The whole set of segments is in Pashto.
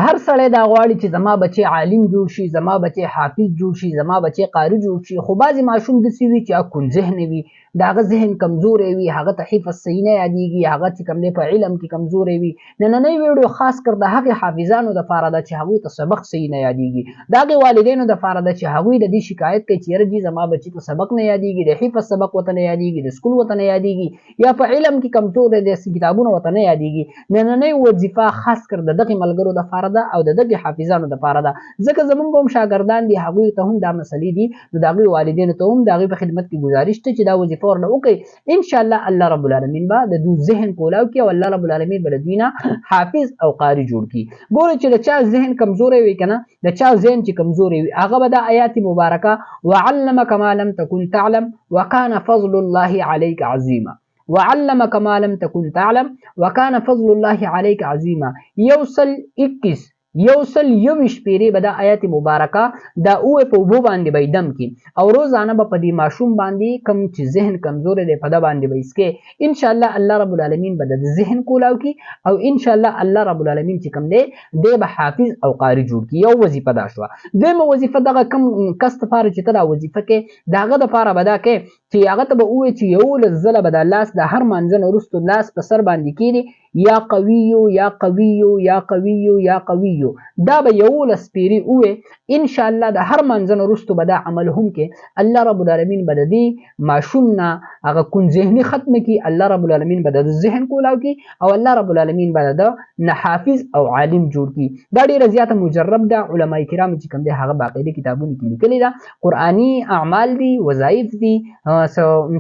هر سړی دا غواړي چې زما بچی عالم جوړ شي، زما بچی حافظ جوړ شي، زما بچی قاری جوړ شي. خو بعضې ماشوم داسې وي چې کن ذهن وي، د هغه ذهن کمزوری وي، هغه ته حفظ صحیح نه یادېږي، هغه چې کوم دی په علم کې کمزوری وي. نننۍ ویډیو خاص کر د هغې حافظانو دپاره ده چې هغوی ته سبق صحیح نه یادېږي، د هغې والدینو دپاره ده چې هغوی د دې شکایت کوي چې یاره جي زما بچي ته سبق نه یادېږي، د حفظ سبق ورته نه یادېږي، د سکول ورته نه یادېږي، یا په علم کې کمزور دی، د کتابونه ورته نه یادېږي. نننۍ وظیفه خاص کر د دغې ملګرو دپاره ده او د دغې حافظانو دپاره ده، ځکه زمونږ هم شاګردان دي، هغوی ته هم دا مسلې دي، نو د هغوی والدینو ته هم د هغوی په خدمت کې ګزارش ته چې دا وظیفه ورله وکړئ. انشاءالله الله رب العالمین به د دوی ذهن کولاو کړي او الله رب العالمین به د دوی نه حافظ او قاری جوړ کړي. ګورئ چې د چا ذهن کمزوری وي که نه، د چا ذهن چې کمزوری وي هغه به دا آیات مبارکه وعلمک ما لم تکن تعلم وکان فضل الله علیک عظیما، وعلمک ما لم تکن تعلم وکان فضل الله علیک عظیما. 121 121 پیرې به دا آیات مبارکه دا اوه په اوبو باندې به دم کی او روزانه به په دې ماشوم باندې کم چې ذهن کمزوری دی په ده باندې به اسکې. انشاءالله الله رب العالمین به د ذهن کولاو کی او انشاءالله الله رب العالمین چې کوم دی دی به حافظ او قاری جوړ کی. یو وظیفه دا شوه. دویمه وظیفه دغه کم کس دپاره چې ته دا وظیفه کې د هغه دپاره به دا کې چې هغه ته به ووایې چې 11 ځله به دا لاس د هر مانځه نه وروستو لاس په سر باندې کېږدي یا قویو یا قویو یا قویو یا قویو، دا به 11 پیرې ووایې. انشاءالله د هر مانځه نه وروستو به دا عمل هم کې. الله رب العالمین به د دې ماشوم نه هغه کون ذهني ختمه کړي، الله رب العالمین به د ذهن کولاو کړي او الله رب العالمین به د نه حافظ او عالم جوړ کړي. دا ډېره زیاته مجرب ده، علما کرامو چې کوم دی هغه باقاعده کتابونو کې لیکلې ده. قرآني اعمال دي، وظایف دي،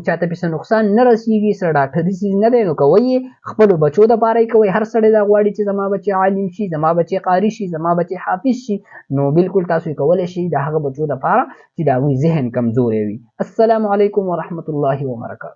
چاته پې څه نقصان نه رسېږي، څه ډاکټري څیز نه دی، نو کوئ یې خپلو بچو دپاره یې کوئ. هر سړی دا غواړي چې زما بچی عالم شي، زما بچی قاري شي، زما بچی حافظ شي، نو بالکل تاسو یې کولی شئ د هغه بچو دپاره چې د هغوی ذهن کمزوری وي. السلام علیکم ورحمة الله وبرکاته.